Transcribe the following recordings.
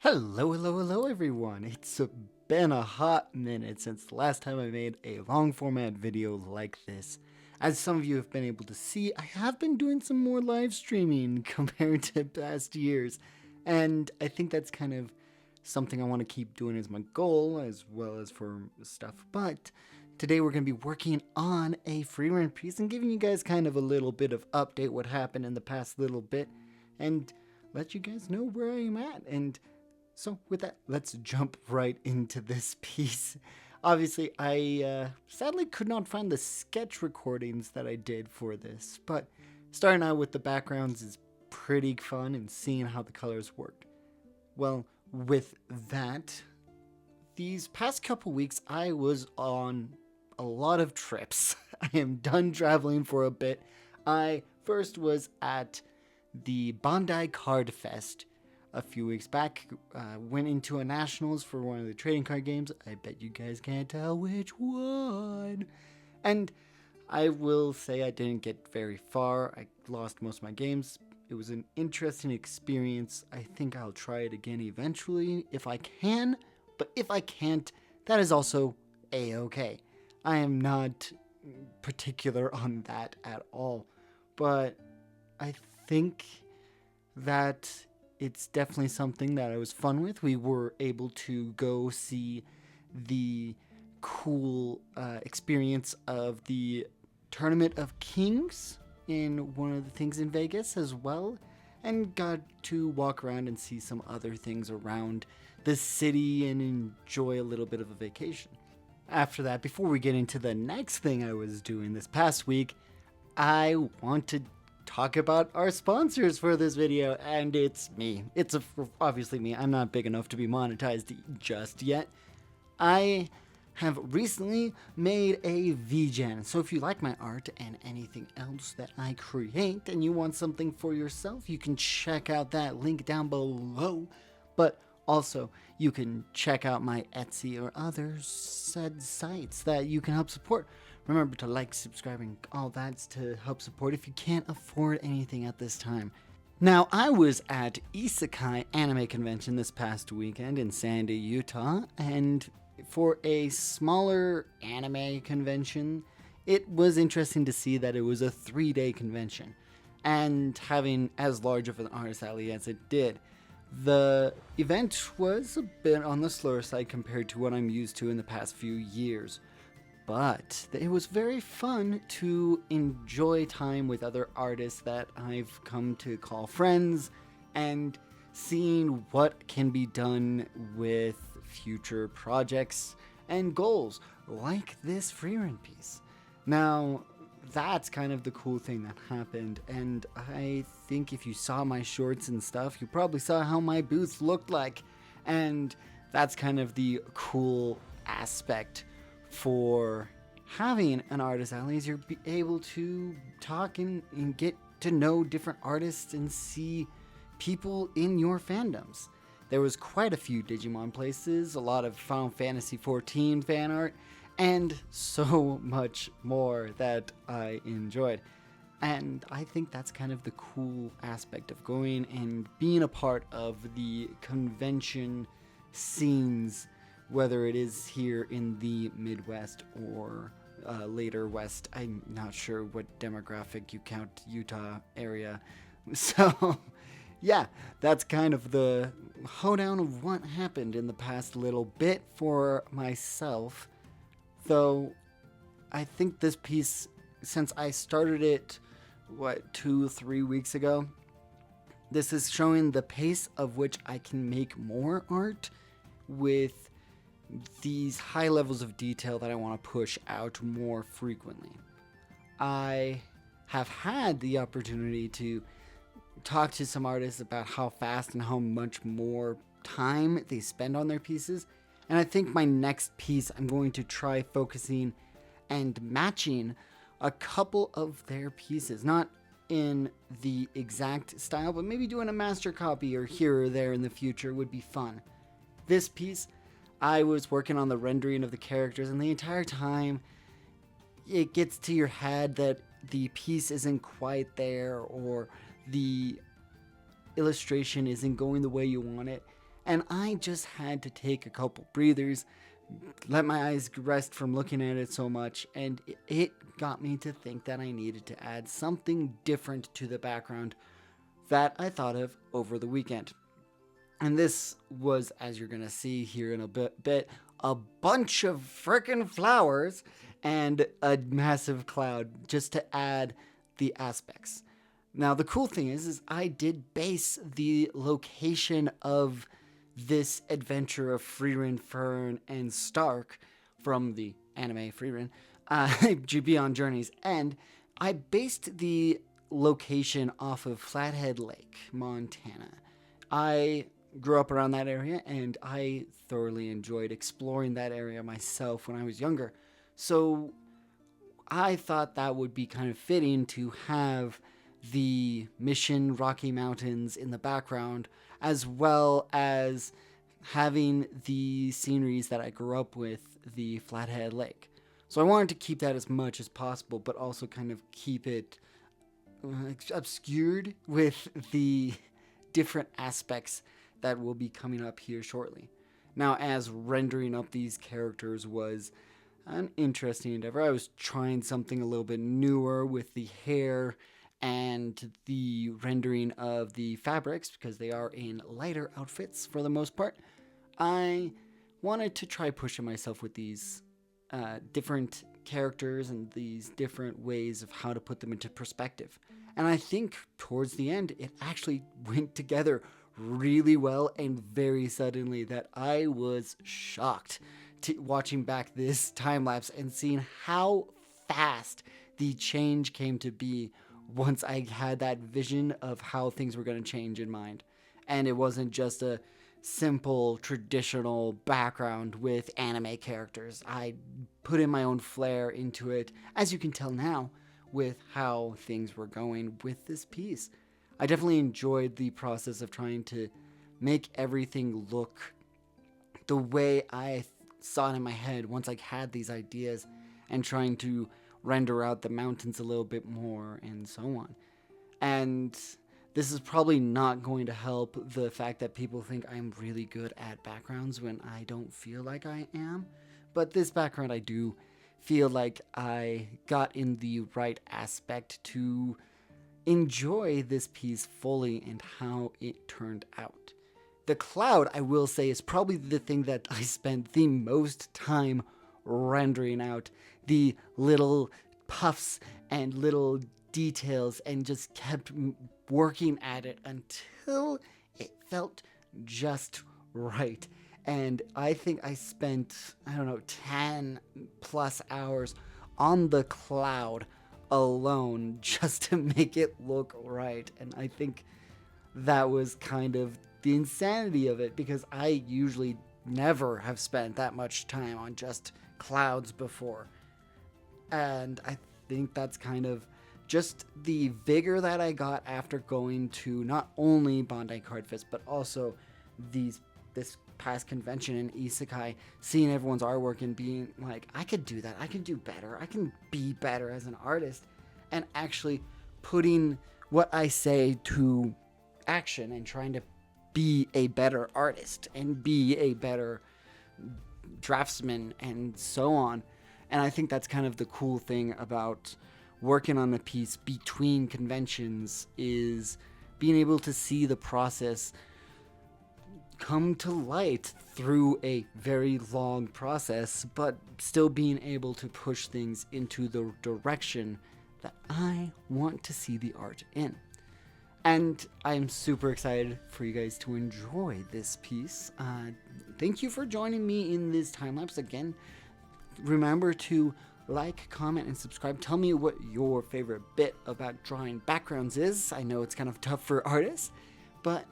Hello everyone. It's been a hot minute since the last time I made a long format video like this. As some of you have been able to see, I have been doing some more live streaming compared to past years, and I think that's kind of something I want to keep doing as my goal as well as for stuff. But today we're going to be working on a Frieren piece and giving you guys kind of a little bit of update what happened in the past little bit and let you guys know where I am at. And so with that, let's jump right into this piece. Obviously, I sadly could not find the sketch recordings that I did for this, but starting out with the backgrounds is pretty fun and seeing how the colors worked. Well, with that, these past couple weeks I was on a lot of trips. I am done traveling for a bit. I first was at the Bondi Card Fest a few weeks back, went into a nationals for one of the trading card games. I bet you guys can't tell which one. And I will say I didn't get very far. I lost most of my games. It was an interesting experience. I think I'll try it again eventually if I can. But if I can't, that is also a-okay. I am not particular on that at all. But I think that it's definitely something that I was fun with. We were able to go see the cool experience of the Tournament of Kings in one of the things in Vegas as well, and got to walk around and see some other things around the city and enjoy a little bit of a vacation. After that, before we get into the next thing I was doing this past week, I want to talk about our sponsors for this video, and it's me. It's obviously me. I'm not big enough to be monetized just yet. I have recently made a VGen, so if you like my art and anything else that I create and you want something for yourself, you can check out that link down below. But also, you can check out my Etsy or other said sites that you can help support. Remember to like, subscribe, and all that's to help support if you can't afford anything at this time. Now, I was at Isekai Anime Convention this past weekend in Sandy, Utah, and for a smaller anime convention, it was interesting to see that it was a 3-day convention, and having as large of an artist alley as it did. The event was a bit on the slower side compared to what I'm used to in the past few years. But it was very fun to enjoy time with other artists that I've come to call friends and seeing what can be done with future projects and goals like this Frieren piece. Now, that's kind of the cool thing that happened, and I think if you saw my shorts and stuff, you probably saw how my booth looked like, and that's kind of the cool aspect for having an artist alley is you're able to talk and get to know different artists and see people in your fandoms. There was quite a few Digimon places, a lot of Final Fantasy XIV fan art, and so much more that I enjoyed. And I think that's kind of the cool aspect of going and being a part of the convention scenes, whether it is here in the Midwest or later West. I'm not sure what demographic you count Utah area. So, yeah, that's kind of the hoedown of what happened in the past little bit for myself. Though, I think this piece, since I started it, 2-3 weeks ago, this is showing the pace of which I can make more art with these high levels of detail that I want to push out more frequently. I have had the opportunity to talk to some artists about how fast and how much more time they spend on their pieces, and I think my next piece I'm going to try focusing and matching a couple of their pieces, not in the exact style, but maybe doing a master copy or here or there in the future would be fun. This piece, I was working on the rendering of the characters, and the entire time it gets to your head that the piece isn't quite there or the illustration isn't going the way you want it. And I just had to take a couple breathers, let my eyes rest from looking at it so much, and it got me to think that I needed to add something different to the background that I thought of over the weekend. And this was, as you're going to see here in a bit, a bunch of frickin' flowers and a massive cloud just to add the aspects. Now, the cool thing is I did base the location of this adventure of Frieren, Fern, and Stark from the anime Frieren, Beyond Journey's End. I based the location off of Flathead Lake, Montana. I grew up around that area, and I thoroughly enjoyed exploring that area myself when I was younger. So I thought that would be kind of fitting to have the Mission Rocky Mountains in the background, as well as having the sceneries that I grew up with, the Flathead Lake. So I wanted to keep that as much as possible, but also kind of keep it obscured with the different aspects that will be coming up here shortly. Now, as rendering up these characters was an interesting endeavor, I was trying something a little bit newer with the hair and the rendering of the fabrics, because they are in lighter outfits for the most part. I wanted to try pushing myself with these different characters and these different ways of how to put them into perspective. And I think towards the end, it actually went together really well and very suddenly that I was shocked watching back this time lapse and seeing how fast the change came to be once I had that vision of how things were going to change in mind. And it wasn't just a simple traditional background with anime characters. I put in my own flair into it, as you can tell now, with how things were going with this piece. I definitely enjoyed the process of trying to make everything look the way I saw it in my head once I had these ideas, and trying to render out the mountains a little bit more and so on. And this is probably not going to help the fact that people think I'm really good at backgrounds when I don't feel like I am. But this background, I do feel like I got in the right aspect to enjoy this piece fully and how it turned out. The cloud, I will say, is probably the thing that I spent the most time rendering out. The little puffs and little details, and just kept working at it until it felt just right. And I think I spent, 10 plus hours on the cloud alone just to make it look right. And I think that was kind of the insanity of it, because I usually never have spent that much time on just clouds before. And I think that's kind of just the vigor that I got after going to not only Bondi Card Fest, but also this past convention in Isekai, seeing everyone's artwork and being like, I could do that, I can do better, I can be better as an artist, and actually putting what I say to action and trying to be a better artist and be a better draftsman and so on. And I think that's kind of the cool thing about working on a piece between conventions, is being able to see the process come to light through a very long process, but still being able to push things into the direction that I want to see the art in. And I'm super excited for you guys to enjoy this piece. Thank you for joining me in this time lapse. Again, remember to like, comment, and subscribe. Tell me what your favorite bit about drawing backgrounds is. I know it's kind of tough for artists, but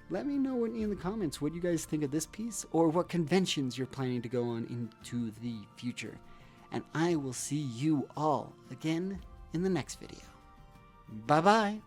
let me know in the comments what you guys think of this piece, or what conventions you're planning to go on into the future. And I will see you all again in the next video. Bye-bye.